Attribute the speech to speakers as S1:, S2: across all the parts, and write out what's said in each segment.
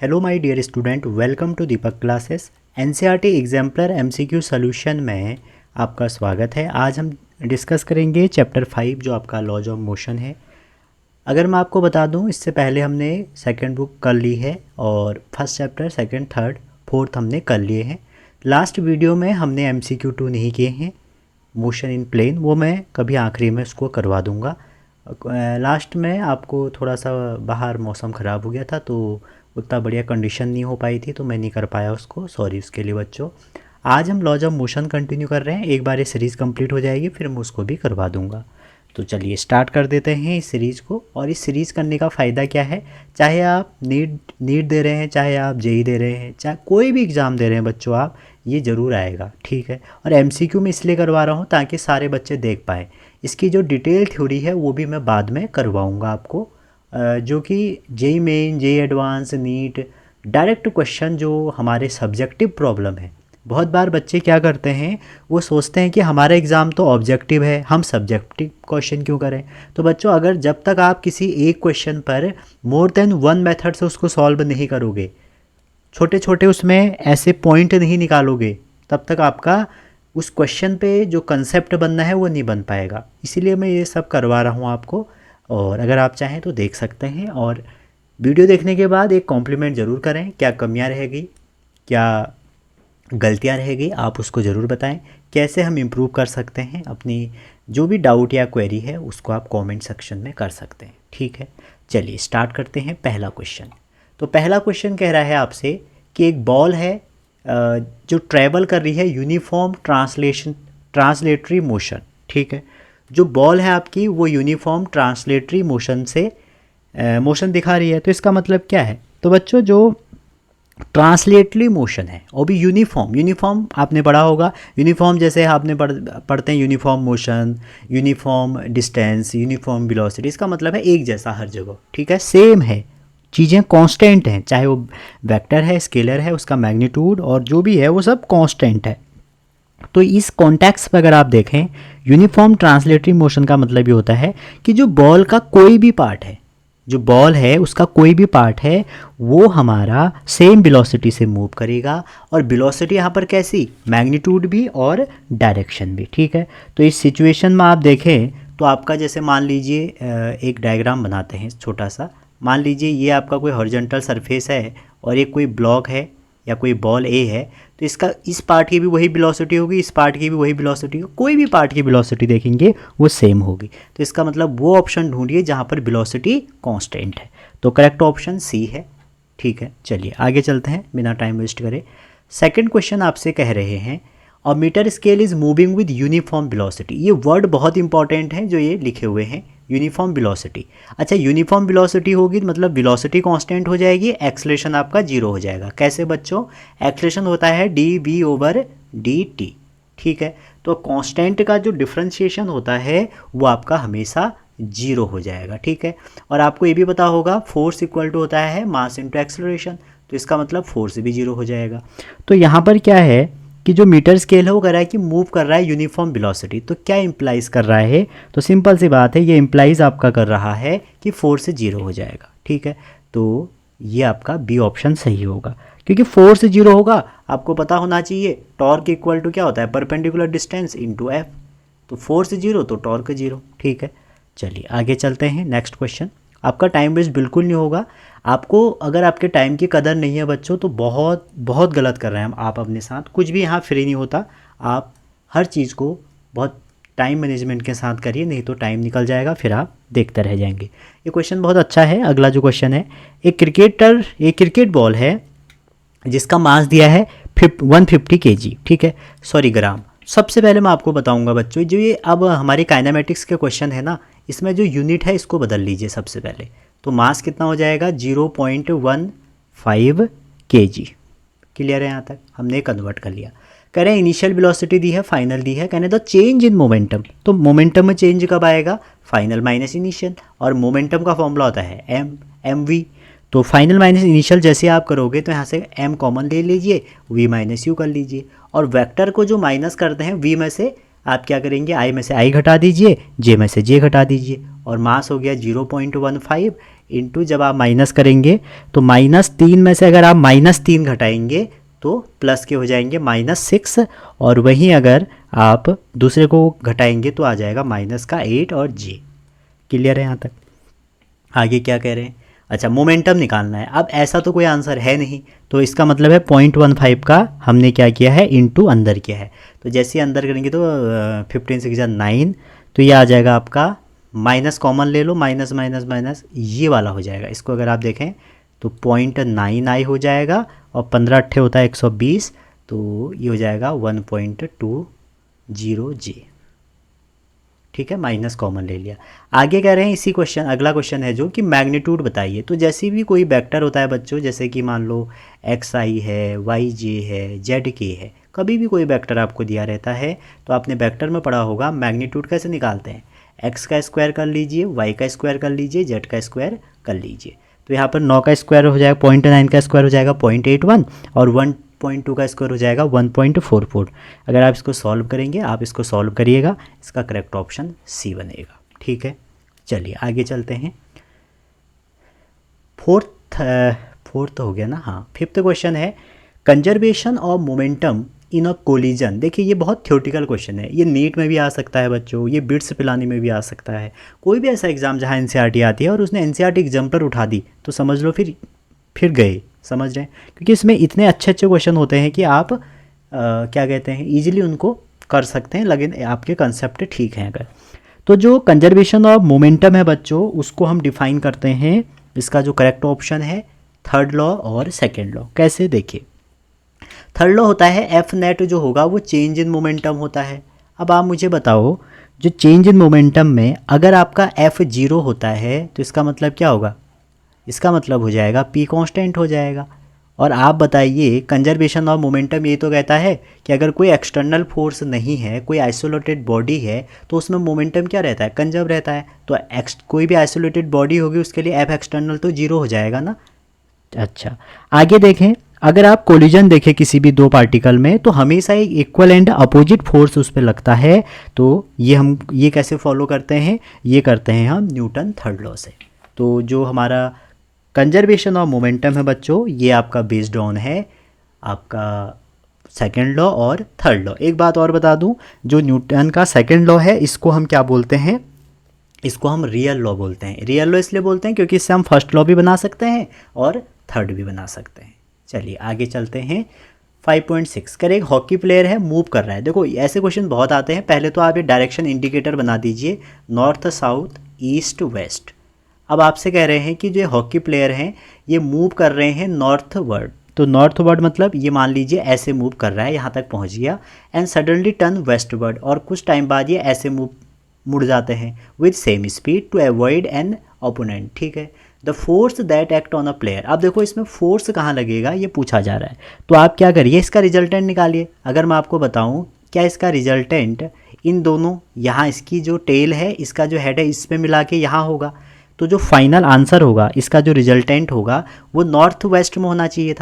S1: Hello my dear student, welcome to Deepak classes. NCERT exemplar MCQ solution में आपका स्वागत है। आज हम डिस्कस करेंगे चैप्टर 5 जो आपका लॉज ऑफ मोशन है। अगर मैं आपको बता दूं, इससे पहले हमने सेकंड बुक कर ली है और first chapter, second, third, fourth हमने कर लिए हैं। लास्ट वीडियो में हमने एमसीक्यू 2 नहीं किए हैं, मोशन इन प्लेन, वो मैं कभी आखिरी में उसको करवा दूंगा। लास्ट में आपको थोड़ा सा बाहर मौसम ख़राब हो गया था तो उतना बढ़िया कंडीशन नहीं हो पाई थी, तो मैं नहीं कर पाया उसको, सॉरी उसके लिए बच्चों। आज हम लॉज ऑफ मोशन कंटिन्यू कर रहे हैं। एक बार ये सीरीज़ कंप्लीट हो जाएगी फिर मैं उसको भी करवा दूंगा। तो चलिए स्टार्ट कर देते हैं इस सीरीज़ को। और इस सीरीज़ करने का फ़ायदा क्या है, चाहे आप नीट दे रहे हैं, चाहे आप जेई दे रहे हैं, चाहे कोई भी एग्ज़ाम दे रहे हैं बच्चों, आप ये ज़रूर आएगा, ठीक है। और एमसीक्यू में इसलिए करवा रहा हूँ ताकि सारे बच्चे देख पाएँ। इसकी जो डिटेल थ्योरी है वो भी मैं बाद में करवाऊँगा आपको, जो कि JEE main, JEE advance, NEET direct question जो हमारे सब्जेक्टिव प्रॉब्लम है। बहुत बार बच्चे क्या करते हैं, वो सोचते हैं कि हमारा एग्ज़ाम तो ऑब्जेक्टिव है, हम सब्जेक्टिव क्वेश्चन क्यों करें। तो बच्चों, अगर जब तक आप किसी एक क्वेश्चन पर मोर देन वन मेथड से उसको सॉल्व नहीं करोगे, छोटे छोटे उसमें ऐसे पॉइंट नहीं निकालोगे, तब तक आपका उस क्वेश्चन पे जो कंसेप्ट बनना है वो नहीं बन पाएगा। इसीलिए मैं ये सब करवा रहा हूँ आपको। और अगर आप चाहें तो देख सकते हैं, और वीडियो देखने के बाद एक कॉम्प्लीमेंट ज़रूर करें। क्या कमियां रहेगी, क्या गलतियां रहेगी, आप उसको ज़रूर बताएं। कैसे हम इम्प्रूव कर सकते हैं, अपनी जो भी डाउट या क्वेरी है उसको आप कमेंट सेक्शन में कर सकते हैं, ठीक है। चलिए स्टार्ट करते हैं पहला क्वेश्चन। तो पहला क्वेश्चन कह रहा है आपसे कि एक बॉल है जो ट्रैवल कर रही है यूनिफॉर्म ट्रांसलेटरी मोशन, ठीक है। जो बॉल है आपकी वो यूनिफॉर्म ट्रांसलेटरी मोशन से मोशन दिखा रही है। तो इसका मतलब क्या है, तो बच्चों जो ट्रांसलेटरी मोशन है वो भी यूनिफॉर्म आपने पढ़ा होगा। यूनिफॉर्म जैसे आपने पढ़ते हैं uniform motion, uniform distance, uniform velocity. इसका मतलब है एक जैसा हर जगह, ठीक है, सेम है, चीज़ें कांस्टेंट हैं, चाहे वो वेक्टर है, स्केलर है, उसका मैग्नीट्यूड और जो भी है वो सब कांस्टेंट है। तो इस कॉन्टेक्स्ट पर अगर आप देखें, यूनिफॉर्म ट्रांसलेटरी मोशन का मतलब ये होता है कि जो बॉल का कोई भी पार्ट है, जो बॉल है उसका कोई भी पार्ट है, वो हमारा सेम वेलोसिटी से मूव करेगा। और वेलोसिटी यहाँ पर कैसी, मैग्नीट्यूड भी और डायरेक्शन भी, ठीक है। तो इस सिचुएशन में आप देखें तो आपका जैसे मान लीजिए एक डायग्राम बनाते हैं छोटा सा। मान लीजिए ये आपका कोई हॉरिजॉन्टल सरफेस है और एक कोई ब्लॉक है या कोई बॉल ए है, तो इसका इस पार्ट की भी वही वेलोसिटी होगी, इस पार्ट की भी वही वेलोसिटी होगी, कोई भी पार्ट की वेलोसिटी देखेंगे वो सेम होगी। तो इसका मतलब वो ऑप्शन ढूंढिए जहाँ पर वेलोसिटी कांस्टेंट है। तो करेक्ट ऑप्शन सी है, ठीक है। चलिए आगे चलते हैं बिना टाइम वेस्ट करे। सेकंड क्वेश्चन आपसे कह रहे हैं a meter scale is moving with uniform velocity. ये वर्ड बहुत इंपॉर्टेंट है जो ये लिखे हुए हैं, यूनिफॉर्म वेलोसिटी। अच्छा, यूनिफॉर्म वेलोसिटी होगी तो मतलब वेलोसिटी कांस्टेंट हो जाएगी, एक्सेलरेशन आपका जीरो हो जाएगा। कैसे बच्चों, एक्सेलरेशन होता है d v over d t, ठीक है। तो कांस्टेंट का जो डिफरेंशिएशन होता है वो आपका हमेशा जीरो हो जाएगा, ठीक है। और आपको ये भी पता होगा फोर्स इक्वल टू होता है मास इंटू एक्सेलरेशन, तो इसका मतलब फोर्स भी जीरो हो जाएगा। तो यहाँ पर क्या है कि जो मीटर स्केल है वो कर रहा है कि मूव कर रहा है यूनिफॉर्म वेलोसिटी। तो क्या इंप्लाइज कर रहा है, तो सिंपल सी बात है, ये इंप्लाइज आपका कर रहा है कि फोर्स जीरो हो जाएगा, ठीक है। तो ये आपका बी ऑप्शन सही होगा, क्योंकि फोर्स जीरो होगा। आपको पता होना चाहिए टॉर्क इक्वल टू क्या होता है, परपेंडिकुलर डिस्टेंस इनटू एफ। तो फोर्स जीरो तो टॉर्क जीरो, ठीक है। चलिए आगे चलते हैं नेक्स्ट क्वेश्चन। आपका टाइम वेस्ट बिल्कुल नहीं होगा। आपको अगर आपके टाइम की कदर नहीं है बच्चों, तो बहुत बहुत गलत कर रहे हैं आप अपने साथ। कुछ भी यहाँ फ्री नहीं होता, आप हर चीज़ को बहुत टाइम मैनेजमेंट के साथ करिए, नहीं तो टाइम निकल जाएगा, फिर आप देखते रह जाएंगे। ये क्वेश्चन बहुत अच्छा है। अगला जो क्वेश्चन है, एक क्रिकेट बॉल है जिसका मास दिया है 150 kg, ठीक है, सॉरी ग्राम। सबसे पहले मैं आपको बताऊंगा बच्चों, जो ये अब हमारी काइनेमेटिक्स के क्वेश्चन है ना, इसमें जो यूनिट है इसको बदल लीजिए सबसे पहले। तो मास कितना हो जाएगा, 0.15 kg। क्लियर है, यहाँ तक हमने कन्वर्ट कर लिया। कह रहे हैं इनिशियल वेलोसिटी दी है, फाइनल दी है, कहने द चेंज इन मोमेंटम। तो मोमेंटम में चेंज कब आएगा, फाइनल माइनस इनिशियल, और मोमेंटम का फॉर्मूला होता है एम वी। तो फाइनल माइनस इनिशियल जैसे आप करोगे तो यहाँ से m कॉमन ले लीजिए, v माइनस यू कर लीजिए, और वेक्टर को जो माइनस करते हैं v में से आप क्या करेंगे, आई में से आई घटा दीजिए, जे में से जे घटा दीजिए, और मास हो गया 0.15 इंटू, जब आप माइनस करेंगे तो -3 में से अगर आप -3 घटाएंगे तो प्लस के हो जाएंगे -6, और वहीं अगर आप दूसरे को घटाएंगे तो आ जाएगा -8 और जे। क्लियर है यहाँ तक? आगे क्या कह रहे हैं, अच्छा मोमेंटम निकालना है। अब ऐसा तो कोई आंसर है नहीं, तो इसका मतलब है 0.15 का हमने क्या किया है, इंटू अंदर किया है। तो जैसे ही अंदर करेंगे तो 15 6 9, तो ये आ जाएगा आपका, माइनस कॉमन ले लो, माइनस माइनस माइनस ये वाला हो जाएगा। इसको अगर आप देखें तो 0.9 आई हो जाएगा, और 15 अट्ठे होता है 120, तो ये हो जाएगा 1.20 जे। ठीक है, माइनस कॉमन ले लिया। आगे कह रहे हैं इसी क्वेश्चन, अगला क्वेश्चन है जो कि मैग्नीट्यूड बताइए। तो जैसे भी कोई वेक्टर होता है बच्चों, जैसे कि मान लो एक्स आई है, वाई जे है, जेड के है, कभी भी कोई वेक्टर आपको दिया रहता है तो आपने वेक्टर में पढ़ा होगा मैग्नीट्यूड कैसे निकालते हैं। एक्स का स्क्वायर कर लीजिए, वाई का स्क्वायर कर लीजिए, जेड का स्क्वायर कर लीजिए। तो यहाँ पर 9 का स्क्वायर हो जाएगा 0.9, का स्क्वायर हो जाएगा 0.81, और 1.2 का स्क्वायर हो जाएगा 1.44। अगर आप इसको सॉल्व करेंगे, आप इसको सॉल्व करिएगा, इसका करेक्ट ऑप्शन सी बनेगा। ठीक है, चलिए आगे चलते हैं। फोर्थ हो गया ना, हाँ, फिफ्थ क्वेश्चन है conservation of momentum in a collision. देखिए ये बहुत थ्योरेटिकल क्वेश्चन है, ये नीट में भी आ सकता है बच्चों, ये बिट्स पिलानी में भी आ सकता है, कोई भी ऐसा एग्जाम जहाँ एनसीईआरटी आती है और उसने एनसीईआरटी एग्जाम्पलर उठा दी तो समझ लो फिर गए, समझ रहे हैं, क्योंकि इसमें इतने अच्छे अच्छे क्वेश्चन होते हैं कि आप क्या कहते हैं, ईजिली उनको कर सकते हैं, लेकिन आपके कंसेप्ट ठीक हैं अगर। तो जो कंजर्वेशन ऑफ मोमेंटम है बच्चों, उसको हम डिफाइन करते हैं, इसका जो करेक्ट ऑप्शन है थर्ड लॉ और सेकेंड लॉ। कैसे, देखिए थर्ड लॉ होता है एफ नेट जो होगा वो चेंज इन मोमेंटम होता है। अब आप मुझे बताओ, जो चेंज इन मोमेंटम में अगर आपका एफ 0 होता है तो इसका मतलब क्या होगा, इसका मतलब हो जाएगा पी कांस्टेंट हो जाएगा। और आप बताइए कंजर्वेशन ऑफ मोमेंटम ये तो कहता है कि अगर कोई एक्सटर्नल फोर्स नहीं है, कोई आइसोलेटेड बॉडी है, तो उसमें मोमेंटम क्या रहता है, कंजर्व रहता है। तो कोई भी आइसोलेटेड बॉडी होगी उसके लिए एफ एक्सटर्नल तो 0 हो जाएगा ना। अच्छा, आगे देखें, अगर आप कोलिजन देखें किसी भी दो पार्टिकल में तो हमेशा एक इक्वल एंड अपोजिट फोर्स उस पर लगता है। तो ये कैसे फॉलो करते हैं, ये करते हैं हम न्यूटन थर्ड लॉ से। तो जो हमारा कंजर्वेशन ऑफ मोमेंटम है बच्चों, ये आपका बेस्ड ऑन है आपका सेकेंड लॉ और थर्ड लॉ। एक बात और बता दूं, जो न्यूटन का सेकेंड लॉ है इसको हम क्या बोलते हैं, इसको हम रियल लॉ बोलते हैं। रियल लॉ इसलिए बोलते हैं क्योंकि इससे हम फर्स्ट लॉ भी बना सकते हैं और थर्ड भी बना सकते हैं। चलिए आगे चलते हैं। 5.6 कर एक हॉकी प्लेयर है, मूव कर रहा है। देखो ऐसे क्वेश्चन बहुत आते हैं, पहले तो आप ये डायरेक्शन इंडिकेटर बना दीजिए, नॉर्थ साउथ ईस्ट वेस्ट। अब आपसे कह रहे हैं कि जो हॉकी प्लेयर हैं ये मूव कर रहे हैं नॉर्थ वर्ड। तो नॉर्थ वर्ड मतलब ये मान लीजिए ऐसे मूव कर रहा है, यहाँ तक पहुँच गया, and suddenly turn westward, और कुछ टाइम बाद ये ऐसे मुड़ जाते हैं with same speed to avoid an opponent. ठीक है, the force that act on a player. अब देखो इसमें फोर्स कहाँ लगेगा ये पूछा जा रहा है, तो आप क्या करिए, इसका रिजल्टेंट निकालिए। अगर मैं आपको बताऊँ क्या इसका रिजल्टेंट इन दोनों, यहाँ इसकी जो टेल है, इसका जो हेड है, इस पे मिला के यहाँ होगा, तो जो फाइनल आंसर होगा इसका जो रिजल्टेंट होगा वो नॉर्थ वेस्ट में होना चाहिए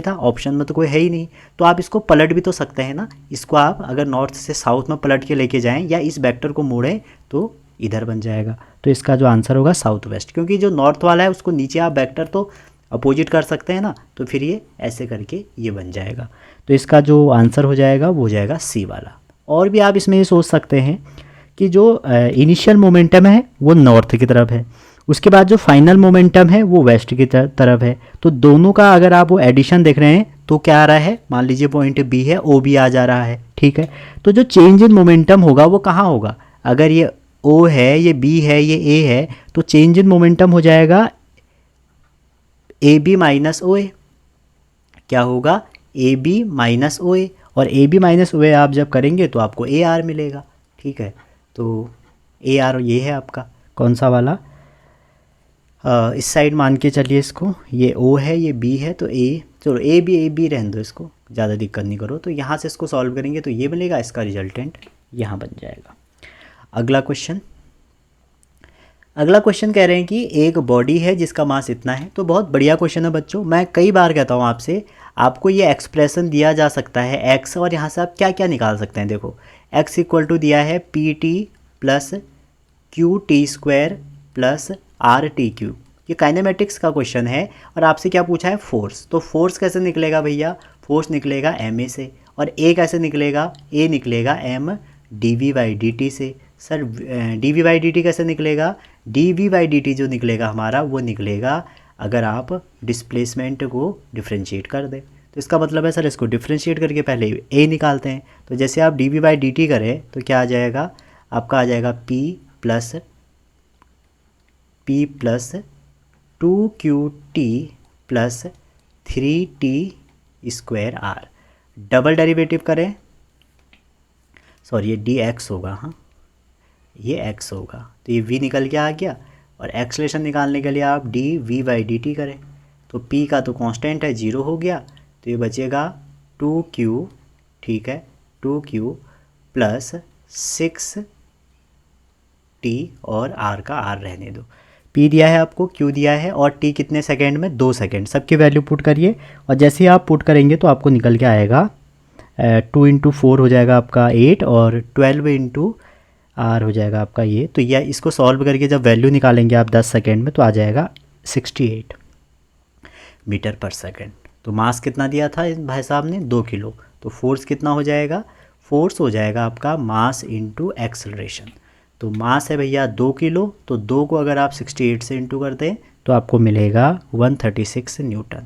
S1: था। ऑप्शन में तो कोई है ही नहीं, तो आप इसको पलट भी तो सकते हैं ना। इसको आप अगर नॉर्थ से साउथ में पलट के लेके जाएं या इस वेक्टर को मोड़ें तो इधर बन जाएगा। तो इसका जो आंसर होगा साउथ वेस्ट, क्योंकि जो नॉर्थ वाला है उसको नीचे आप वेक्टर तो अपोजिट कर सकते हैं ना, तो फिर ये ऐसे करके ये बन जाएगा। तो इसका जो आंसर हो जाएगा वो हो जाएगा सी वाला। और भी आप इसमें ये सोच सकते हैं कि जो इनिशियल मोमेंटम है वो नॉर्थ की तरफ है, उसके बाद जो फाइनल मोमेंटम है वो वेस्ट की तरफ है। तो दोनों का अगर आप वो एडिशन देख रहे हैं तो क्या आ रहा है, मान लीजिए पॉइंट बी है, ओ बी आ जा रहा है। ठीक है, तो जो चेंज इन मोमेंटम होगा वो कहाँ होगा, अगर ये ओ है, ये बी है, ये ए है, तो चेंज इन मोमेंटम हो जाएगा ए बी माइनस ओ ए। क्या होगा, ए बी माइनस ओ ए, और ए बी माइनस ओ ए आप जब करेंगे तो आपको ए आर मिलेगा। ठीक है, तो ए आर ये है आपका कौन सा वाला, इस साइड मान के चलिए इसको, ये ओ है, ये बी है, तो ए, चलो ए बी रहने दो, इसको ज़्यादा दिक्कत नहीं करो। तो यहाँ से इसको सॉल्व करेंगे तो ये बनेगा, इसका रिजल्टेंट यहाँ बन जाएगा। अगला क्वेश्चन, अगला क्वेश्चन कह रहे हैं कि एक बॉडी है जिसका मास इतना है। तो बहुत बढ़िया क्वेश्चन है बच्चों। मैं कई बार कहता हूँ आपसे, आपको ये एक्सप्रेशन दिया जा सकता है एक्स, और यहाँ से आप क्या क्या निकाल सकते हैं। देखो एक्स इक्वल टू दिया है P T plus Q T square plus R T Q. ये काइनेमेटिक्स का क्वेश्चन है और आपसे क्या पूछा है, फोर्स। तो फोर्स कैसे निकलेगा भैया, फोर्स निकलेगा एम ए से, और ए कैसे निकलेगा, ए निकलेगा m d v by d t से। Sir d v by d t कैसे निकलेगा, d v by d t जो निकलेगा हमारा वो निकलेगा अगर आप डिस्प्लेसमेंट को डिफ्रेंशिएट कर दें। तो इसका मतलब है सर इसको डिफ्रेंशिएट करके पहले ए निकालते हैं। तो जैसे आप d v by d t करें तो क्या आ जाएगा, आपका आ जाएगा p plus 2QT plus 3T square r. Double derivative करें, सॉरी ये डी एक्स होगा, हाँ ये एक्स होगा, तो ये v निकल के आ गया। और एक्सलेशन निकालने के लिए आप d v by d t करें, तो p का तो कांस्टेंट है 0 हो गया, तो ये बचेगा 2Q, ठीक है 2Q प्लस 6T और r का r रहने दो। p दिया है आपको, q दिया है, और t कितने सेकेंड में, 2 सेकेंड। सबकी वैल्यू पुट करिए, और जैसे ही आप पुट करेंगे तो आपको निकल के आएगा 2 इंटू 4 हो जाएगा आपका 8, और 12 इंटू आर हो जाएगा आपका ये। तो यह इसको सॉल्व करके जब वैल्यू निकालेंगे आप 10 सेकेंड में तो आ जाएगा 68 मीटर पर सेकेंड। तो मास कितना दिया था इस भाई साहब ने, 2 किलो। तो फोर्स कितना हो जाएगा, फोर्स हो जाएगा आपका मास इंटू एक्सेलरेशन। तो मास है भैया 2 किलो, तो 2 को अगर आप 68 से इंटू कर दें तो आपको मिलेगा 136 न्यूटन।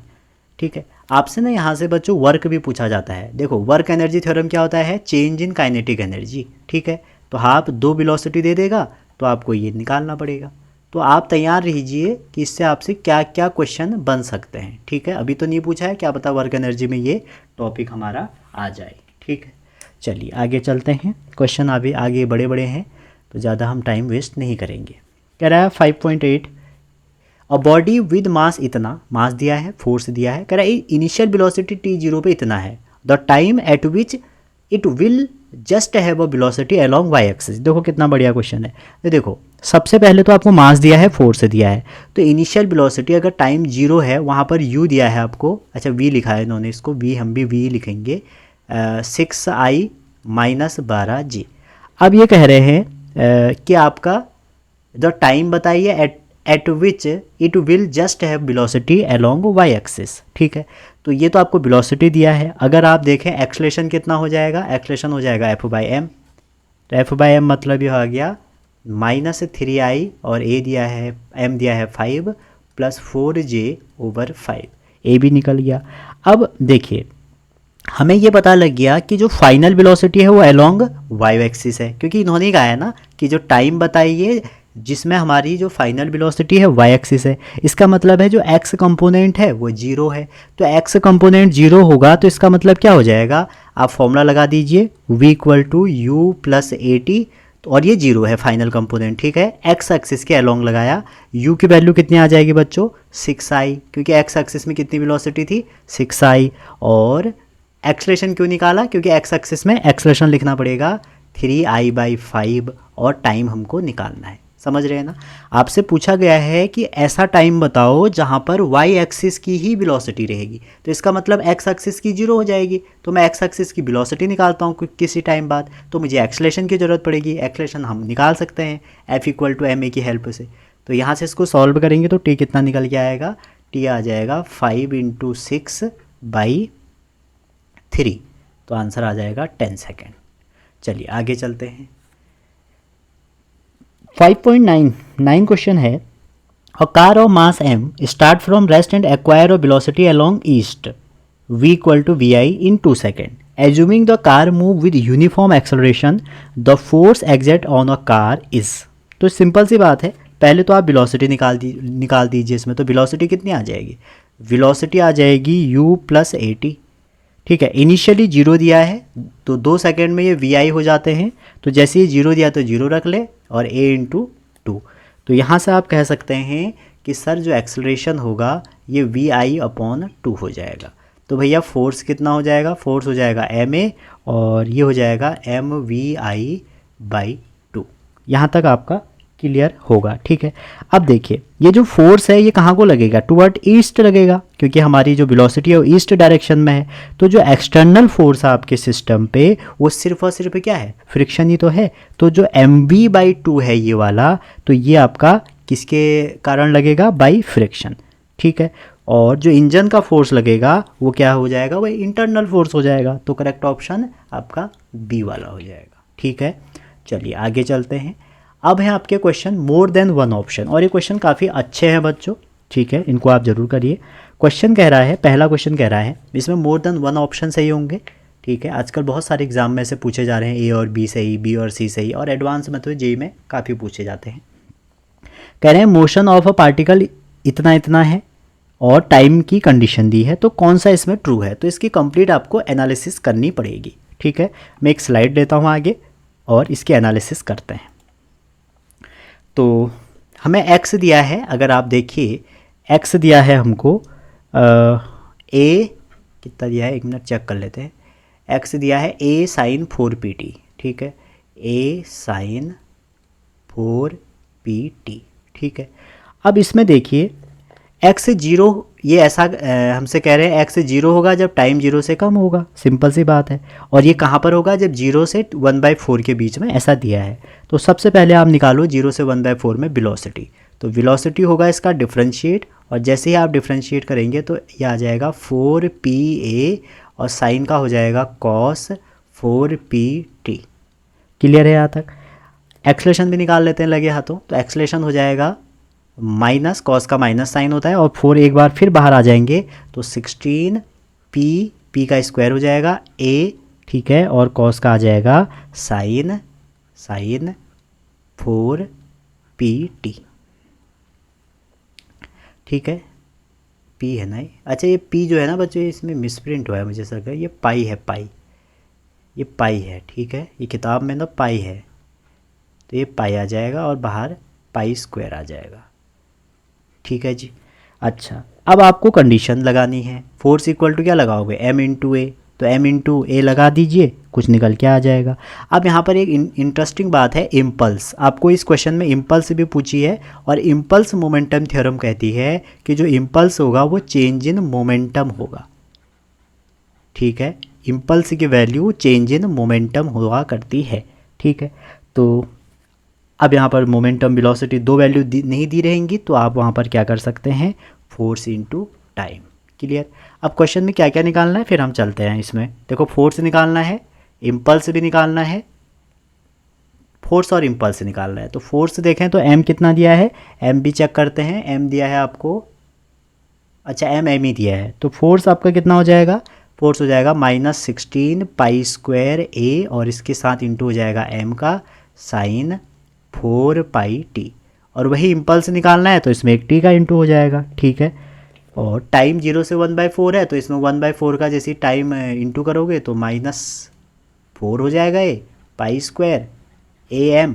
S1: ठीक है, आपसे ना यहाँ से बच्चों वर्क भी पूछा जाता है। देखो वर्क एनर्जी थ्योरम क्या होता है, चेंज इन काइनेटिक एनर्जी। ठीक है, तो आप 2 वेलोसिटी दे देगा तो आपको ये निकालना पड़ेगा। तो आप तैयार रहिए कि इससे आपसे क्या क्या क्वेश्चन बन सकते हैं। ठीक है, अभी तो नहीं पूछा है, क्या पता वर्क एनर्जी में ये टॉपिक हमारा आ जाए। ठीक है, चलिए आगे चलते हैं। क्वेश्चन अभी आगे बड़े बड़े हैं तो ज़्यादा हम टाइम वेस्ट नहीं करेंगे। कह रहा है 5.8 अ बॉडी विद मास, इतना मास दिया है, फोर्स दिया है, कह रहा है इनिशियल वेलोसिटी t0 पे इतना है, the time at which it will just have a velocity along y axis. देखो कितना बढ़िया क्वेश्चन है। तो देखो सबसे पहले तो आपको मास दिया है, फोर्स दिया है, तो इनिशियल वेलोसिटी अगर टाइम 0 है वहाँ पर u दिया है आपको, अच्छा v लिखा है इन्होंने, इसको v हम भी v लिखेंगे, 6i माइनस 12g। अब ये कह रहे हैं कि आपका द टाइम बताइए at which it will just have velocity along y axis. ठीक है, तो ये तो आपको वेलोसिटी दिया है। अगर आप देखें एक्सलेशन कितना हो जाएगा, एक्सलेशन हो जाएगा f/m। तो f/m मतलब ये आ गया -3i, और a दिया है, m दिया है 5 प्लस 4j/5, a भी निकल गया। अब देखिए हमें ये पता लग गया कि जो फाइनल वेलोसिटी है वो अलोंग वाई एक्सिस है, क्योंकि इन्होंने कहा है ना कि जो टाइम बताइए जिसमें हमारी जो फाइनल वेलोसिटी है वाई एक्सिस है। इसका मतलब है जो एक्स कंपोनेंट है वो 0 है। तो एक्स कंपोनेंट 0 होगा तो इसका मतलब क्या हो जाएगा, आप फॉर्मूला लगा दीजिए v equal to u plus a t, और ये 0 है फाइनल कंपोनेंट। ठीक है, एक्स एक्सिस के अलोंग लगाया, u की वैल्यू कितनी आ जाएगी बच्चों, 6i, क्योंकि एक्स एक्सिस में कितनी वेलोसिटी थी 6i। और एक्सलेशन क्यों निकाला, क्योंकि एक्स एक्सिस में एक्सलेशन लिखना पड़ेगा 3i/5, और टाइम हमको निकालना है। समझ रहे हैं ना, आपसे पूछा गया है कि ऐसा टाइम बताओ जहां पर वाई एक्सिस की ही वेलोसिटी रहेगी, तो इसका मतलब एक्स एक्सिस की 0 हो जाएगी। तो मैं एक्स एक्सिस की वेलोसिटी निकालता हूं किसी टाइम बाद, तो मुझे एक्सलेशन की ज़रूरत पड़ेगी। एक्सलेशन हम निकाल सकते हैं f equal to m a की हेल्प से। तो यहाँ से इसको सॉल्व करेंगे तो t कितना निकल के आएगा, t आ जाएगा 5 × 6/3, तो आंसर आ जाएगा 10 सेकेंड। चलिए आगे चलते हैं। 5.9 क्वेश्चन है, a car of mass m start from rest and acquire a velocity along east v equal to vi in 2 second. Assuming the car move with uniform acceleration the force exert on a car is. तो simple सी बात है, पहले तो आप velocity निकाल दीजिए इसमें। तो वेलोसिटी कितनी आ जाएगी, वेलोसिटी आ जाएगी u प्लस ए टी। ठीक है, इनिशियली 0 दिया है तो 2 सेकेंड में ये vi हो जाते हैं, तो जैसे ही 0 दिया तो 0 रख ले, और a × 2। तो यहाँ से आप कह सकते हैं कि सर जो एक्सेलरेशन होगा ये vi/2 हो जाएगा। तो भैया फोर्स कितना हो जाएगा, फोर्स हो जाएगा ma, और ये हो जाएगा mvi/2। यहाँ तक आपका क्लियर होगा, ठीक है। अब देखिए ये जो फोर्स है ये कहाँ को लगेगा, टुवर्ड ईस्ट लगेगा, क्योंकि हमारी जो वेलोसिटी है वो ईस्ट डायरेक्शन में है। तो जो एक्सटर्नल फोर्स है आपके सिस्टम पे वो सिर्फ और सिर्फ क्या है, फ्रिक्शन ही तो है। तो जो mv/2 है ये वाला, तो ये आपका किसके कारण लगेगा, बाई फ्रिक्शन, ठीक है। और जो इंजन का फोर्स लगेगा वो क्या हो जाएगा, वही इंटरनल फोर्स हो जाएगा। तो करेक्ट ऑप्शन आपका बी वाला हो जाएगा, ठीक है। चलिए आगे चलते हैं। अब है आपके question more than one option, और ये क्वेश्चन काफ़ी अच्छे हैं बच्चों, ठीक है, इनको आप ज़रूर करिए। क्वेश्चन कह रहा है, पहला क्वेश्चन कह रहा है इसमें मोर देन वन ऑप्शन सही होंगे, ठीक है। आजकल बहुत सारे एग्जाम में से पूछे जा रहे हैं, ए और बी सही, बी और सी सही, और एडवांस में तो जेई में काफ़ी पूछे जाते हैं। कह रहे हैं मोशन ऑफ अ पार्टिकल इतना इतना है और टाइम की कंडीशन दी है, तो कौन सा इसमें ट्रू है। तो इसकी कंप्लीट आपको एनालिसिस करनी पड़ेगी, ठीक है। मैं एक स्लाइड देता हूँ आगे और इसकी एनालिसिस करते हैं। तो हमें x दिया है, अगर आप देखिए x दिया है हमको a कितना दिया है, एक मिनट चेक कर लेते हैं। x दिया है a sin 4pt, ठीक है, a sin 4pt, ठीक है। अब इसमें देखिए x 0, ये ऐसा हमसे कह रहे हैं x 0 होगा जब टाइम 0 से कम होगा, सिंपल सी बात है। और ये कहाँ पर होगा, जब 0 से 1/4 के बीच में, ऐसा दिया है। तो सबसे पहले आप निकालो 0 से 1/4 में वेलोसिटी, तो वेलोसिटी होगा इसका डिफरेंशिएट, और जैसे ही आप डिफरेंशिएट करेंगे तो ये आ जाएगा 4pa, और साइन का हो जाएगा cos 4pt। क्लियर है यहाँ तक। एक्सलेशन भी निकाल लेते हैं लगे हाथों, तो एक्सलेशन हो जाएगा माइनस, कॉस का माइनस साइन होता है, और 4 एक बार फिर बाहर आ जाएंगे तो 16p का स्क्वायर हो जाएगा a, ठीक है, और कॉस का आ जाएगा साइन 4pt, ठीक है। p है ना, अच्छा ये p जो है ना बच्चों इसमें मिसप्रिंट हुआ है मुझे सर, ये पाई है, पाई, ये पाई है, ठीक है, ये किताब में ना पाई है, तो ये पाई आ जाएगा और बाहर पाई स्क्वायर आ जाएगा, ठीक है जी। अच्छा अब आपको कंडीशन लगानी है, फोर्स इक्वल टू क्या लगाओगे, m इंटू ए, तो m इंटू ए लगा दीजिए, कुछ निकल के आ जाएगा। अब यहाँ पर एक इंटरेस्टिंग बात है, इम्पल्स, आपको इस क्वेश्चन में इम्पल्स भी पूछी है, और इम्पल्स मोमेंटम थ्योरम कहती है कि जो इम्पल्स होगा वो चेंज इन मोमेंटम होगा, ठीक है। इम्पल्स की वैल्यू चेंज इन मोमेंटम हुआ करती है, ठीक है। तो अब यहाँ पर मोमेंटम वेलोसिटी दो वैल्यू नहीं दी रहेंगी, तो आप वहाँ पर क्या कर सकते हैं, फोर्स इनटू टाइम। क्लियर। अब क्वेश्चन में क्या क्या निकालना है, फिर हम चलते हैं इसमें। देखो फोर्स निकालना है, इम्पल्स भी निकालना है, फोर्स और इम्पल्स निकालना है। तो फोर्स देखें तो m कितना दिया है, m भी चेक करते हैं, m दिया है आपको, अच्छा m ही दिया है, तो फोर्स आपका कितना हो जाएगा, फोर्स हो जाएगा -16 पाई स्क्वायर a, और इसके साथ इंटू हो जाएगा m का साइन 4πt, और वही इम्पल्स निकालना है तो इसमें एक t का इंटू हो जाएगा, ठीक है। और टाइम 0 से 1/4 है, तो इसमें 1/4 का जैसे टाइम इंटू करोगे तो -4 हो जाएगा ये पाई स्क्वायर am।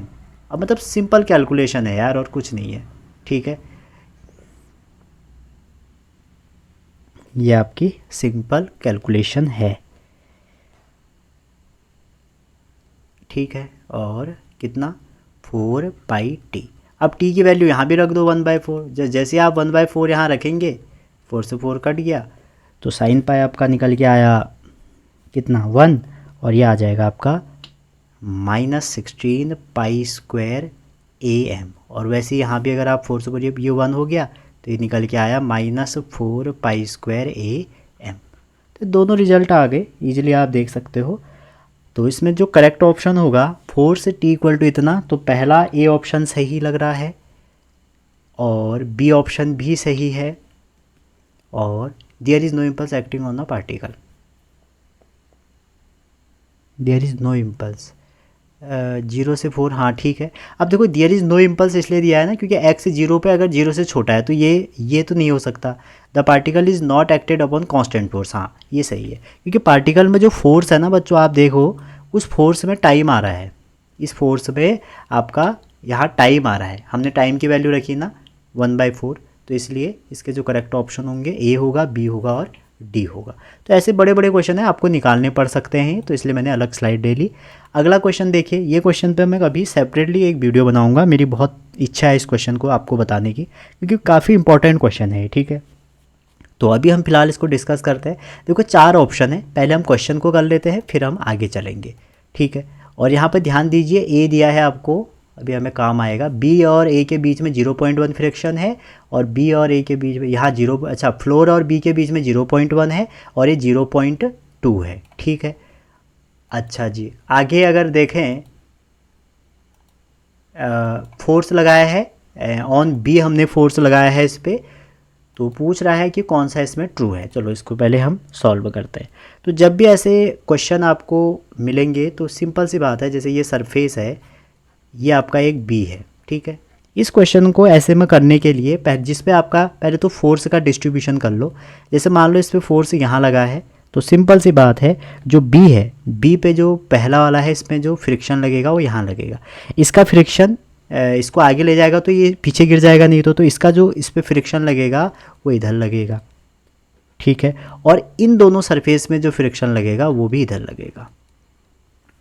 S1: अब मतलब सिंपल कैलकुलेशन है यार, और कुछ नहीं है, ठीक है। ये आपकी सिंपल कैलकुलेशन है, ठीक है। और कितना, 4πt। अब t की वैल्यू यहाँ भी रख दो 1/4, जैसे आप 1/4 यहाँ रखेंगे, 4 से 4 कट गया, तो साइन पाई आपका निकल के आया कितना 1, और ये आ जाएगा आपका -16 पाई स्क्वायर am। और वैसे यहाँ भी अगर आप 4 से 4, ये 1 हो गया, तो ये निकल के आया -4 पाई स्क्वायर am। तो दोनों रिजल्ट आ गए, ईजिली आप देख सकते हो। तो इसमें जो करेक्ट ऑप्शन होगा फोर्स t इक्वल टू इतना, तो पहला ए ऑप्शन सही लग रहा है, और बी ऑप्शन भी सही है, और there is no impulse acting on the particle, there is no impulse 0 से 4, हाँ ठीक है। अब देखो देयर इज़ नो इम्पल्स इसलिए दिया है ना, क्योंकि x 0 पे अगर 0 से छोटा है तो ये तो नहीं हो सकता। The particle is not acted upon constant force, हाँ ये सही है, क्योंकि पार्टिकल में जो फोर्स है ना बच्चों, आप देखो उस फोर्स में टाइम आ रहा है, इस फोर्स में आपका यहाँ टाइम आ रहा है, हमने टाइम की वैल्यू रखी ना 1/4, तो इसलिए इसके जो करेक्ट ऑप्शन होंगे ए होगा, बी होगा और डी होगा। तो ऐसे बड़े बड़े क्वेश्चन है, आपको निकालने पड़ सकते हैं, तो इसलिए मैंने अलग स्लाइड ले ली। अगला क्वेश्चन देखिए, ये क्वेश्चन पे मैं कभी सेपरेटली एक वीडियो बनाऊंगा, मेरी बहुत इच्छा है इस क्वेश्चन को आपको बताने की, क्योंकि काफ़ी इंपॉर्टेंट क्वेश्चन है, ठीक है। तो अभी हम फिलहाल इसको डिस्कस करते हैं। देखो 4 ऑप्शन है, पहले हम क्वेश्चन को कर लेते हैं, फिर हम आगे चलेंगे, ठीक है। और यहाँ पर ध्यान दीजिए, ए दिया है आपको, अभी हमें काम आएगा, बी और ए के बीच में 0.1 फ्रिक्शन है, और बी और ए के बीच में यहाँ फ्लोर और बी के बीच में 0.1 है, और ये 0.2 है, ठीक है। अच्छा जी, आगे अगर देखें, फोर्स लगाया है ऑन बी, हमने फोर्स लगाया है इस पर, तो पूछ रहा है कि कौन सा इसमें ट्रू है। चलो इसको पहले हम सॉल्व करते हैं। तो जब भी ऐसे क्वेश्चन आपको मिलेंगे तो सिंपल सी बात है, जैसे ये सरफेस है, ये आपका एक बी है, ठीक है। इस क्वेश्चन को ऐसे में करने के लिए जिस पे आपका पहले तो फोर्स का डिस्ट्रीब्यूशन कर लो। जैसे मान लो इस पे फोर्स यहाँ लगा है, तो सिंपल सी बात है, जो बी है, बी पे जो पहला वाला है, इसमें जो फ्रिक्शन लगेगा वो यहाँ लगेगा। इसका फ्रिक्शन इसको आगे ले जाएगा तो ये पीछे गिर जाएगा, नहीं तो इसका जो इस पर फ्रिक्शन लगेगा वो इधर लगेगा, ठीक है। और इन दोनों सरफेस में जो फ्रिक्शन लगेगा वो भी इधर लगेगा,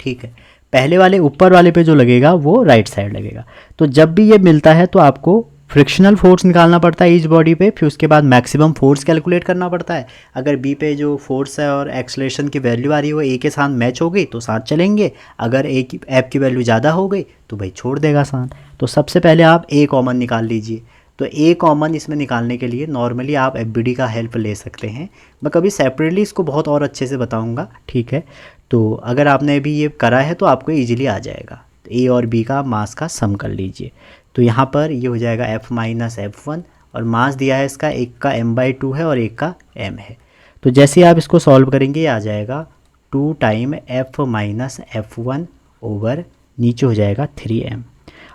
S1: ठीक है। पहले वाले ऊपर वाले पे जो लगेगा वो राइट साइड लगेगा। तो जब भी ये मिलता है तो आपको फ्रिक्शनल फोर्स निकालना पड़ता है ईच बॉडी पे, फिर उसके बाद मैक्सिमम फोर्स कैलकुलेट करना पड़ता है। अगर बी पे जो फोर्स है और एक्सलेशन की वैल्यू आ रही है वो ए के साथ मैच हो गई तो साथ चलेंगे, अगर एफ की वैल्यू ज़्यादा हो गई तो भाई छोड़ देगा साथ। तो सबसे पहले आप ए कॉमन निकाल लीजिए। तो ए कॉमन इसमें निकालने के लिए नॉर्मली आप एफ का हेल्प ले सकते हैं, मैं कभी सेपरेटली इसको बहुत और अच्छे से बताऊँगा, ठीक है। तो अगर आपने अभी ये करा है तो आपको ईजिली आ जाएगा। तो ए और बी का मास का सम कर लीजिए। तो यहाँ पर ये हो जाएगा F माइनस F1, और मास दिया है इसका, एक का m/2 है और एक का m है। तो जैसे ही आप इसको सॉल्व करेंगे ये आ जाएगा 2 time F minus F1 over नीचे हो जाएगा 3m।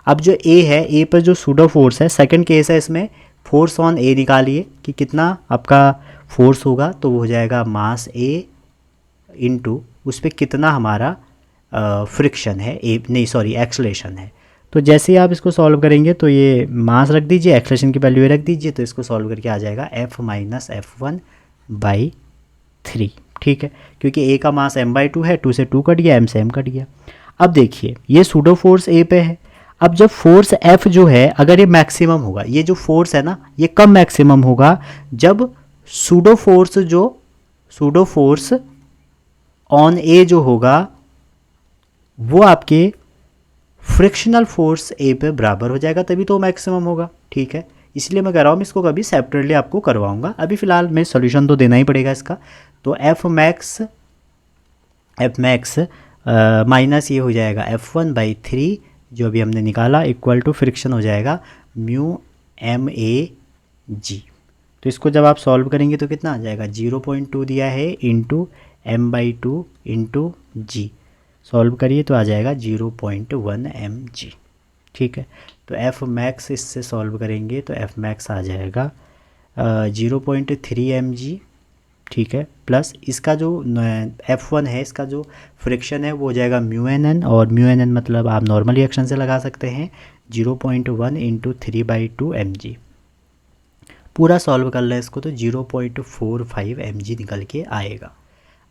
S1: अब जो A है, A पर जो सूडो फोर्स है, सेकंड केस है इसमें, फोर्स ऑन A निकालिए कि कितना आपका फोर्स होगा, तो वो हो जाएगा मास A इंटू उस पर कितना हमारा फ्रिक्शन है, एक्सलेशन है। तो जैसे ही आप इसको सॉल्व करेंगे तो ये मास रख दीजिए, एक्सलेशन की वैल्यू रख दीजिए, तो इसको सॉल्व करके आ जाएगा F माइनस F1/3, ठीक है। क्योंकि A का मास m/2 है, 2 से 2 कट गया, m से m कट गया। अब देखिए ये सूडो फोर्स A पे है। अब जब फोर्स F जो है, अगर ये मैक्सिमम होगा, ये जो फोर्स है ना ये कब मैक्सिमम होगा, जब सूडो फोर्स ऑन A जो होगा वो आपके फ्रिक्शनल फोर्स ए पे बराबर हो जाएगा, तभी तो मैक्सिमम होगा, ठीक है। इसलिए मैं कह रहा हूँ, इसको कभी सेपरेटली आपको करवाऊंगा। अभी फ़िलहाल मैं सॉल्यूशन तो देना ही पड़ेगा इसका। तो एफ मैक्स माइनस ये हो जाएगा F1/3 जो अभी हमने निकाला, इक्वल टू फ्रिक्शन हो जाएगा μ/ma/g। तो इसको जब आप सॉल्व करेंगे तो कितना आ जाएगा, 0.2 दिया है इंटू m/2 इंटू जी, सॉल्व करिए तो आ जाएगा 0.1 mg, ठीक है। तो एफ मैक्स इससे सॉल्व करेंगे तो एफ मैक्स आ जाएगा 0.3 mg, ठीक है, प्लस इसका जो F1 है, इसका जो फ्रिक्शन है वो हो जाएगा μnn, और μnn मतलब आप नॉर्मल रिएक्शन से लगा सकते हैं 0.1 इंटू 3/2 mg। पूरा सॉल्व कर लें इसको तो 0.45 mg निकल के आएगा।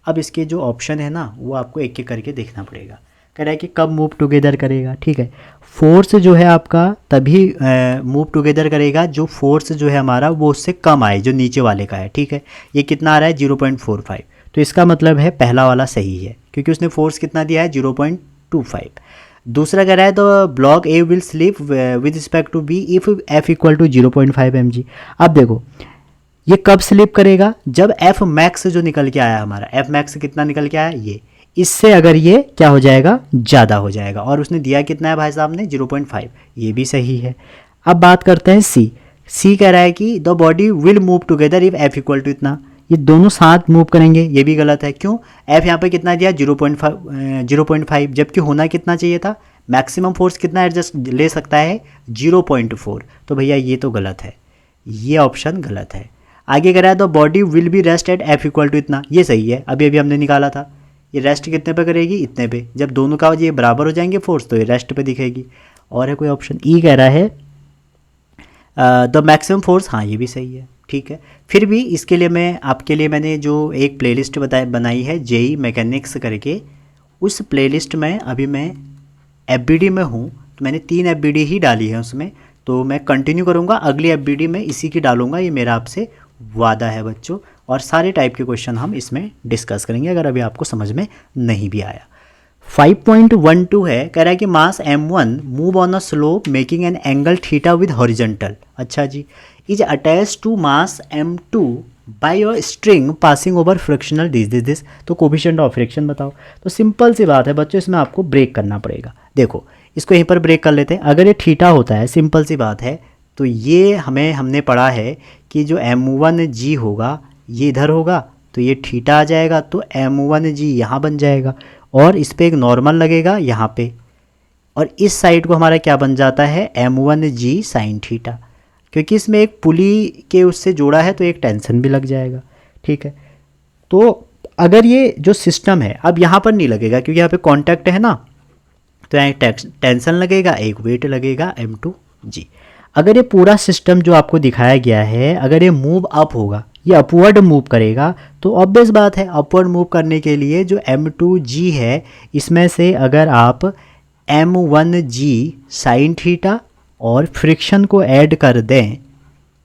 S1: अब इसके जो ऑप्शन है ना वो आपको एक एक करके देखना पड़ेगा। कह रहा है कि कब मूव टुगेदर करेगा, ठीक है। फोर्स जो है आपका तभी मूव टुगेदर करेगा जो फोर्स जो है हमारा वो उससे कम आए, जो नीचे वाले का है, ठीक है। ये कितना आ रहा है 0.45, तो इसका मतलब है पहला वाला सही है क्योंकि उसने फोर्स कितना दिया है 0.25। दूसरा कह रहा है तो block a will slip with respect to b if F equal to 0.5 mg। अब देखो ये कब स्लिप करेगा, जब F मैक्स जो निकल के आया हमारा, F मैक्स कितना निकल के आया, ये इससे अगर ये क्या हो जाएगा, ज़्यादा हो जाएगा। और उसने दिया कितना है भाई साहब ने 0.5, ये भी सही है। अब बात करते हैं सी कह रहा है कि the body will move together if F equal to इतना, ये दोनों साथ मूव करेंगे, ये भी गलत है। क्यों, F यहाँ पे कितना दिया 0.5, जबकि होना कितना चाहिए था, मैक्सिमम फोर्स कितना एडजस्ट ले सकता है 0.4, तो भैया ये तो गलत है, ये ऑप्शन गलत है। आगे कह रहा है the body will be rest at F equal to इतना, ये सही है, अभी अभी हमने निकाला था। ये रेस्ट कितने पे करेगी, इतने पे, जब दोनों का ये बराबर हो जाएंगे फोर्स तो ये रेस्ट पे दिखेगी। और है कोई ऑप्शन, ई कह रहा है द मैक्सिमम फोर्स, हाँ ये भी सही है, ठीक है। फिर भी इसके लिए मैं आपके लिए मैंने जो एक प्लेलिस्ट बनाई है जेई मैकेनिक्स करके, उस प्लेलिस्ट में अभी मैं एफबीडी में हूँ, तो मैंने 3 एफबीडी ही डाली है उसमें, तो मैं कंटिन्यू करूँगा, अगली एफबीडी में इसी की डालूँगा, ये मेरा आपसे वादा है बच्चों। और सारे टाइप के क्वेश्चन हम इसमें डिस्कस करेंगे अगर अभी आपको समझ में नहीं भी आया। 5.12 है, कह रहा है कि mass m1 move on a slope making an angle theta with horizontal, अच्छा जी, is attach to mass m2 by a string passing over frictional this. तो कोफिशिएंट ऑफ फ्रिक्शन बताओ। तो सिंपल सी बात है बच्चों, इसमें आपको ब्रेक करना पड़ेगा। देखो इसको यहीं पर ब्रेक कर लेते हैं। अगर ये थीटा होता है, सिंपल सी बात है, तो ये हमने पढ़ा है कि जो m1g होगा ये इधर होगा, तो ये थीटा आ जाएगा, तो m1g यहाँ बन जाएगा, और इस पर एक नॉर्मल लगेगा यहाँ पे, और इस साइड को हमारा क्या बन जाता है, m1g साइन थीटा, क्योंकि इसमें एक पुली के उससे जोड़ा है तो एक टेंशन भी लग जाएगा, ठीक है। तो अगर ये जो सिस्टम है, अब यहाँ पर नहीं लगेगा क्योंकि यहाँ पे कांटेक्ट है ना, तो यहाँ एक टेंशन लगेगा, एक वेट लगेगा m2g। अगर ये पूरा सिस्टम जो आपको दिखाया गया है, अगर ये मूव अप होगा, ये अपवर्ड मूव करेगा, तो ऑब्वियस बात है अपवर्ड मूव करने के लिए जो m2g है, इसमें से अगर आप m1g साइन थीटा और फ्रिक्शन को ऐड कर दें,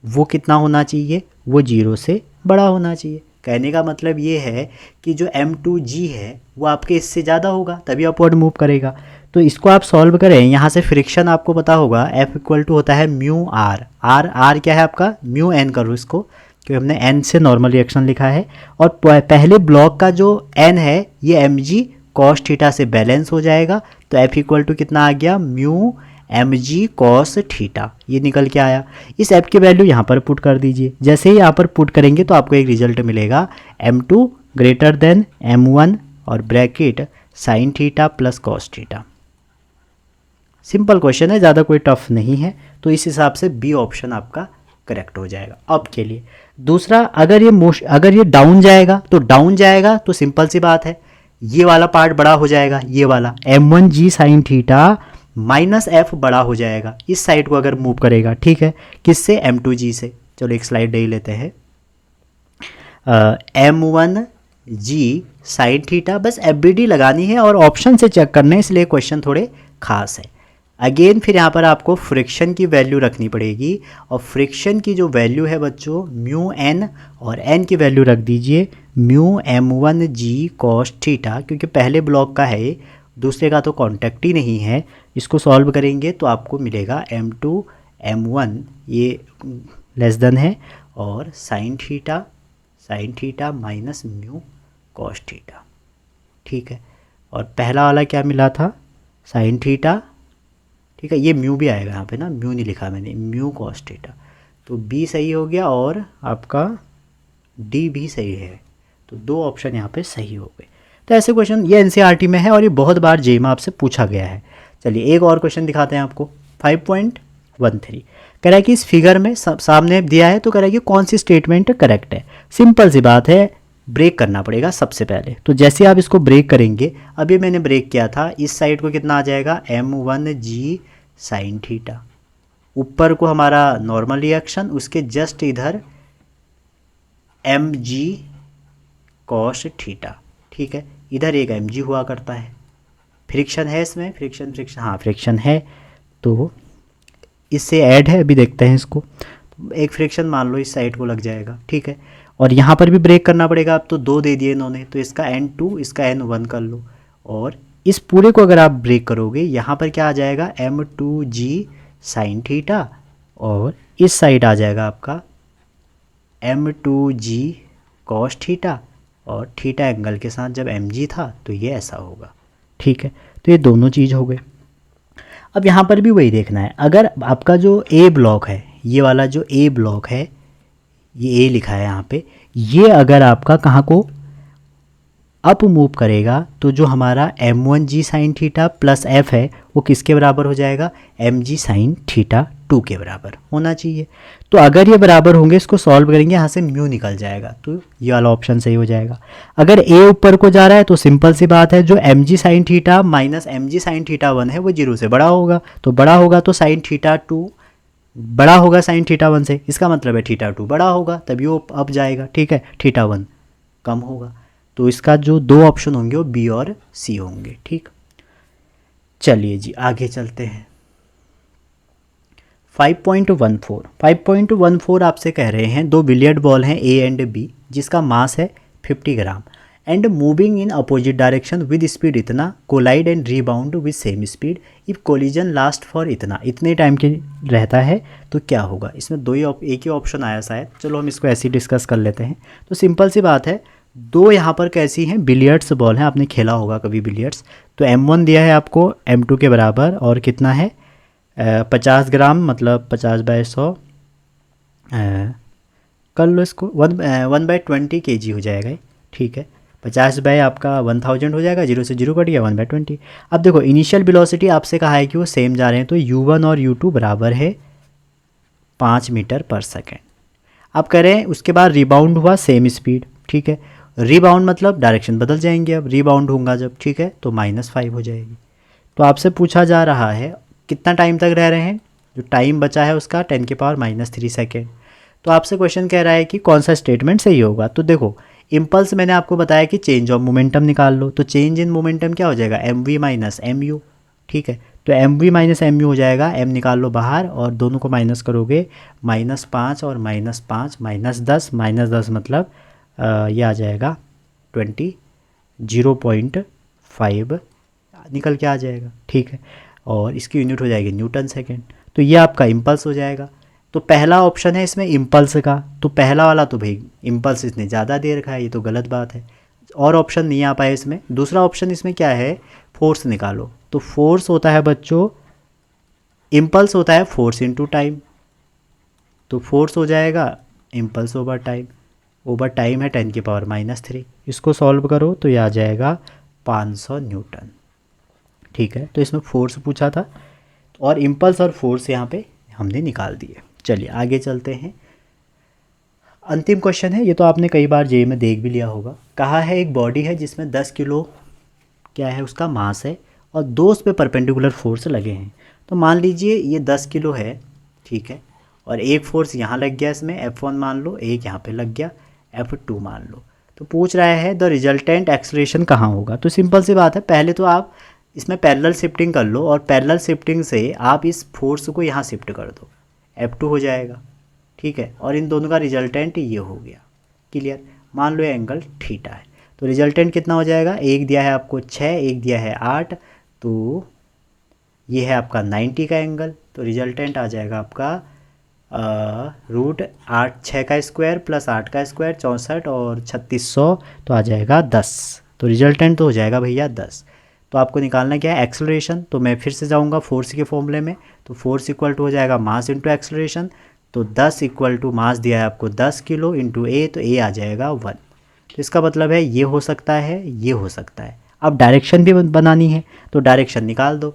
S1: वो कितना होना चाहिए, वो 0 से बड़ा होना चाहिए। कहने का मतलब ये है कि जो m2g है वो आपके इससे ज़्यादा होगा, तभी अपवर्ड मूव करेगा। तो इसको आप सॉल्व करें, यहाँ से फ्रिक्शन आपको पता होगा F इक्वल टू होता है म्यू आर, आर क्या है आपका, म्यू एन करो इसको, क्योंकि हमने एन से नॉर्मल रिएक्शन लिखा है, और पहले ब्लॉक का जो एन है ये एम जी कॉस थीटा से बैलेंस हो जाएगा, तो F इक्वल टू कितना आ गया, mu m g cos theta, ये निकल के आया। इस F की वैल्यू यहाँ पर पुट कर दीजिए, जैसे ही यहाँ पर पुट करेंगे तो आपको एक रिजल्ट मिलेगा m2 ग्रेटर देन m1 और bracket sine theta plus cos theta. Simple question है, ज़्यादा कोई टफ नहीं है, तो इस हिसाब से बी ऑप्शन आपका करेक्ट हो जाएगा अब के लिए। दूसरा, अगर ये डाउन जाएगा तो सिंपल सी बात है, ये वाला पार्ट बड़ा हो जाएगा, ये वाला m1g sine theta minus F बड़ा हो जाएगा, इस साइड को अगर मूव करेगा, ठीक है, किससे, m2g से। चलो एक स्लाइड ले लेते हैं, m1g साइन थीटा, बस एफबीडी लगानी है और ऑप्शन से चेक करना है, इसलिए क्वेश्चन थोड़े खास है। अगेन फिर यहाँ पर आपको फ्रिक्शन की वैल्यू रखनी पड़ेगी, और फ्रिक्शन की जो वैल्यू है बच्चों म्यू एन, और एन की वैल्यू रख दीजिए म्यू m1g कॉस थीटा, क्योंकि पहले ब्लॉक का है, दूसरे का तो कांटेक्ट ही नहीं है। इसको सॉल्व करेंगे तो आपको मिलेगा m2 m1 ये लेस देन है, और sine theta minus mu cos theta, ठीक है। और पहला वाला क्या मिला था, साइन थीटा, ठीक है, ये म्यू भी आएगा यहाँ पे ना, म्यू नहीं लिखा मैंने, म्यू कॉस थीटा, तो बी सही हो गया और आपका डी भी सही है, तो 2 ऑप्शन यहाँ पे सही हो गए। तो ऐसे क्वेश्चन ये एनसीईआरटी में है और ये बहुत बार जेई में आपसे पूछा गया है। चलिए एक और क्वेश्चन दिखाते हैं आपको, 5.13 कह रहा है कि इस फिगर में सामने दिया है, तो कह रहा है कि कौन सी स्टेटमेंट करेक्ट है। सिंपल सी बात है, ब्रेक करना पड़ेगा सबसे पहले, तो जैसे आप इसको ब्रेक करेंगे, अभी मैंने ब्रेक किया था, इस साइड को कितना आ जाएगा, m1g साइन थीटा, ऊपर को हमारा नॉर्मल रिएक्शन, उसके जस्ट इधर mg कॉस थीटा, ठीक है, इधर एक mg हुआ करता है, फ्रिक्शन है इसमें, फ्रिक्शन हाँ फ्रिक्शन है, तो इससे ऐड है, अभी देखते हैं इसको, एक फ्रिक्शन मान लो इस साइड को लग जाएगा, ठीक है। और यहाँ पर भी ब्रेक करना पड़ेगा, अब तो 2 दे दिए इन्होंने, तो इसका n2 इसका n1 कर लो, और इस पूरे को अगर आप ब्रेक करोगे, यहाँ पर क्या आ जाएगा, m2g साइन थीटा, और इस साइड आ जाएगा आपका m2g कॉस थीटा, और थीटा एंगल के साथ जब mg था तो ये ऐसा होगा, ठीक है। तो ये दोनों चीज़ हो गए। अब यहाँ पर भी वही देखना है, अगर आपका जो ए ब्लॉक है, ये वाला जो ए ब्लॉक है, ये ए लिखा है यहाँ पे, ये अगर आपका कहाँ को अप मूव करेगा, तो जो हमारा m1g sine theta plus f है वो किसके बराबर हो जाएगा, mg साइन थीटा 2 के बराबर होना चाहिए। तो अगर ये बराबर होंगे, इसको सॉल्व करेंगे, यहाँ से म्यू निकल जाएगा, तो ये वाला ऑप्शन सही हो जाएगा। अगर a ऊपर को जा रहा है तो सिंपल सी बात है, जो mg sine theta minus mg sine theta 1 है वो 0 से बड़ा होगा, तो बड़ा होगा तो साइन थीटा 2 बड़ा होगा साइन थीटा वन से, इसका मतलब है थीटा टू बड़ा होगा तभी वो अप जाएगा, ठीक है, थीटा वन कम होगा। तो इसका जो दो ऑप्शन होंगे वो बी और सी होंगे, ठीक। चलिए जी आगे चलते हैं। 5.14 आपसे कह रहे हैं दो बिलियर्ड बॉल हैं ए एंड बी जिसका मास है 50 gram and moving in opposite direction with speed इतना, collide and rebound with same speed, if collision last for इतना, इतने टाइम के रहता है तो क्या होगा। इसमें दो ही एक ही ऑप्शन आया शायद, चलो हम इसको ऐसे ही डिस्कस कर लेते हैं। तो सिंपल सी बात है, दो यहाँ पर कैसी हैं, बिलियर्ड्स बॉल हैं, आपने खेला होगा कभी बिलियर्ड्स। तो M1 दिया है आपको M2 के बराबर और कितना है 50 ग्राम, मतलब 50/100 कर लो इसको, 1/20 हो जाएगा ये, ठीक है। 50 बाय आपका 1000 हो जाएगा, 0 से 0 कट गया, 1/20। अब देखो इनिशियल वेलोसिटी आपसे कहा है कि वो सेम जा रहे हैं, तो u1 और u2 बराबर है 5 मीटर पर सेकेंड। अब कह रहे हैं उसके बाद रिबाउंड हुआ सेम स्पीड, ठीक है। रिबाउंड मतलब डायरेक्शन बदल जाएंगे, अब रिबाउंड होगा जब, ठीक है, तो -5 हो जाएगी। तो आपसे पूछा जा रहा है कितना टाइम तक रह रहे हैं, जो टाइम बचा है उसका 10⁻³ सेकेंड। तो आपसे क्वेश्चन कह रहा है कि कौन सा स्टेटमेंट सही होगा। तो देखो इम्पल्स मैंने आपको बताया कि चेंज ऑफ मोमेंटम निकाल लो, तो चेंज इन मोमेंटम क्या हो जाएगा mv माइनस mu, ठीक है। तो mv माइनस mu हो जाएगा, m निकाल लो बाहर और दोनों को माइनस करोगे, -5 और -5 -10, -10 मतलब ये आ जाएगा 20, 0.5 निकल के आ जाएगा, ठीक है। और इसकी यूनिट हो जाएगी न्यूटन सेकेंड। तो ये आपका इम्पल्स हो जाएगा। तो पहला ऑप्शन है इसमें इम्पल्स का, तो पहला वाला तो भाई इम्पल्स इसने ज़्यादा दे रखा है, ये तो गलत बात है, और ऑप्शन नहीं आ पाया इसमें। दूसरा ऑप्शन इसमें क्या है, फोर्स निकालो। तो फोर्स होता है बच्चों, इम्पल्स होता है फोर्स इनटू टाइम, तो फोर्स हो जाएगा इम्पल्स ओवर टाइम है 10⁻³ इसको सॉल्व करो तो ये आ जाएगा 500 न्यूटन, ठीक है। तो इसमें फोर्स पूछा था और इम्पल्स और फोर्स यहाँ पे हमने निकाल दिए। चलिए आगे चलते हैं। अंतिम क्वेश्चन है, ये तो आपने कई बार जेईई में देख भी लिया होगा। कहा है एक बॉडी है जिसमें 10 किलो क्या है उसका मास है और दो उस पर परपेंडिकुलर फोर्स लगे हैं। तो मान लीजिए ये 10 किलो है, ठीक है, और एक फोर्स यहाँ लग गया इसमें F1 मान लो, एक यहाँ पे लग गया F2 मान लो। तो पूछ रहा है द रिजल्टेंट एक्सलेरेशन कहाँ होगा। तो सिंपल सी बात है, पहले तो आप इसमें पैरेलल शिफ्टिंग कर लो और पैरेलल शिफ्टिंग से आप इस फोर्स को यहाँ शिफ्ट कर दो, F2 हो जाएगा, ठीक है। और इन दोनों का रिजल्टेंट ये हो गया, क्लियर। मान लो ये एंगल थीटा है, तो रिजल्टेंट कितना हो जाएगा, एक दिया है आपको 6, एक दिया है 8, तो ये है आपका 90 का एंगल। तो रिजल्टेंट आ जाएगा आपका √8 6 का स्क्वायर प्लस 8 का स्क्वायर 64 और 3600, तो आ जाएगा 10। तो रिजल्टेंट तो हो जाएगा भैया 10। तो आपको निकालना क्या है एक्सेलरेशन। तो मैं फिर से जाऊंगा फोर्स के फॉर्मूले में, तो फोर्स इक्वल टू हो जाएगा मास इंटू एक्सेलरेशन। तो 10 इक्वल टू मास दिया है आपको 10 किलो इंटू ए, तो ए आ जाएगा 1। तो इसका मतलब है ये हो सकता है, ये हो सकता है। अब डायरेक्शन भी बनानी है तो डायरेक्शन निकाल दो,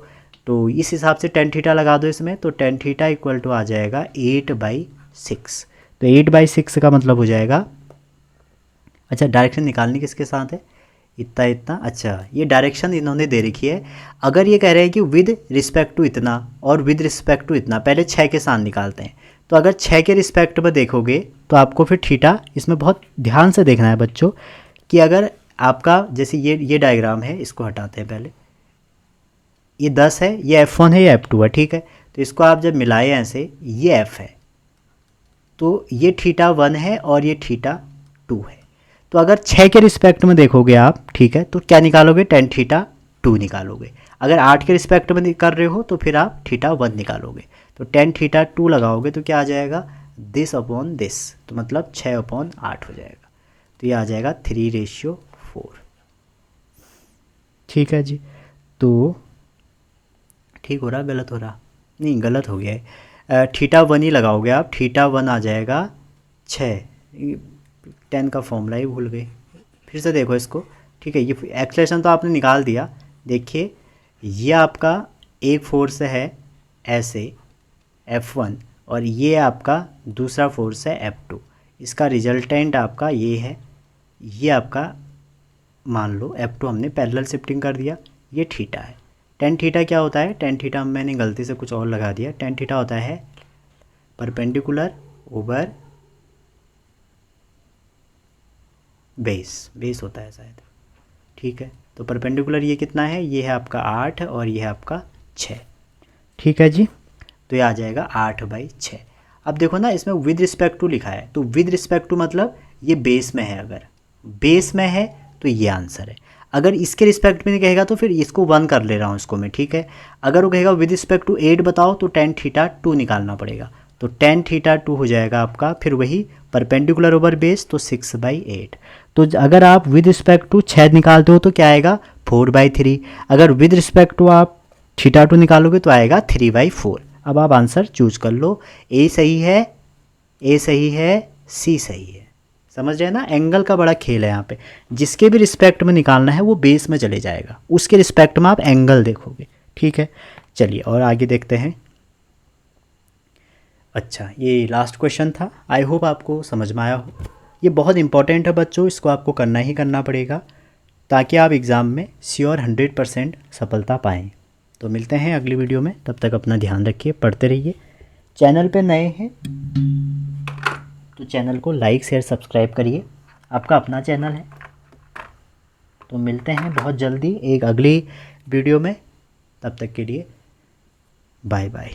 S1: तो इस हिसाब से tan थीटा लगा दो इसमें। तो tan थीटा इक्वल टू आ जाएगा 8/6। तो 8/6 का मतलब हो जाएगा, अच्छा डायरेक्शन निकालनी किसके साथ है, इतना इतना, अच्छा ये डायरेक्शन इन्होंने दे रखी है। अगर ये कह रहे हैं कि विद रिस्पेक्ट टू इतना और विद रिस्पेक्ट टू इतना, पहले 6 के साथ निकालते हैं। तो अगर 6 के रिस्पेक्ट में देखोगे तो आपको फिर थीटा, इसमें बहुत ध्यान से देखना है बच्चों कि अगर आपका जैसे ये डायग्राम है, इसको हटाते हैं पहले, ये 10 है, ये F1 है, ये F2 है, ठीक है। तो इसको आप जब मिलाए ऐसे, ये F है, तो ये θ1 है और ये θ2 है। तो अगर 6 के रिस्पेक्ट में देखोगे आप, ठीक है, तो क्या निकालोगे tan θ2 निकालोगे। अगर 8 के रिस्पेक्ट में कर रहे हो तो फिर आप θ1 निकालोगे। तो tan θ2 लगाओगे तो क्या आ जाएगा, दिस अपॉन दिस, तो मतलब 6/8 हो जाएगा। तो ये आ जाएगा 3:4, ठीक है जी। तो ठीक हो रहा, गलत हो रहा, नहीं गलत हो गया है, θ1 ही लगाओगे आप, θ1 आ जाएगा 6, 10 का फॉर्मूला ही भूल गए, फिर से देखो इसको, ठीक है। ये एक्सेलरेशन तो आपने निकाल दिया, देखिए ये आपका एक फोर्स है ऐसे F1 और ये आपका दूसरा फोर्स है F2, इसका रिजल्टेंट आपका ये है, ये आपका मान लो F2 हमने पैरेलल शिफ्टिंग कर दिया, ये थीटा है। tan थीटा क्या होता है, tan थीटा मैंने गलती से कुछ और लगा दिया, tan थीटा होता है परपेंडिकुलर ओवर बेस होता है शायद, ठीक है। तो परपेंडिकुलर ये कितना है, ये है आपका 8 और ये है आपका 6, ठीक है जी। तो ये आ जाएगा 8/6। अब देखो ना इसमें विद रिस्पेक्ट टू लिखा है, तो विद रिस्पेक्ट टू मतलब ये बेस में है, अगर बेस में है तो ये आंसर है। अगर इसके रिस्पेक्ट में नहीं कहेगा तो फिर इसको 1 कर ले रहा हूँ इसको मैं, ठीक है। अगर वो कहेगा विद रिस्पेक्ट टू 8 बताओ तो tan थीटा 2 निकालना पड़ेगा, तो tan थीटा 2 हो जाएगा आपका, फिर वही परपेंडिकुलर ओवर बेस तो 6/8। तो अगर आप विद रिस्पेक्ट टू 6 निकालते हो तो क्या आएगा 4/3। अगर विद रिस्पेक्ट टू आप थीटा 2 निकालोगे तो आएगा 3/4। अब आप आंसर चूज कर लो, ए सही है, ए सही है, सी सही है। समझ रहे हैं ना, एंगल का बड़ा खेल है यहाँ पे। जिसके भी रिस्पेक्ट में निकालना है वो बेस में चले जाएगा, उसके रिस्पेक्ट में आप एंगल देखोगे, ठीक है। चलिए और आगे देखते हैं। अच्छा ये लास्ट क्वेश्चन था, आई होप आपको समझ में आया हो। ये बहुत इंपॉर्टेंट है बच्चों, इसको आपको करना ही करना पड़ेगा ताकि आप एग्ज़ाम में श्योर 100% सफलता पाएँ। तो मिलते हैं अगली वीडियो में, तब तक अपना ध्यान रखिए, पढ़ते रहिए। चैनल पे नए हैं तो चैनल को लाइक शेयर सब्सक्राइब करिए, आपका अपना चैनल है। तो मिलते हैं बहुत जल्दी एक अगली वीडियो में, तब तक के लिए बाय बाय।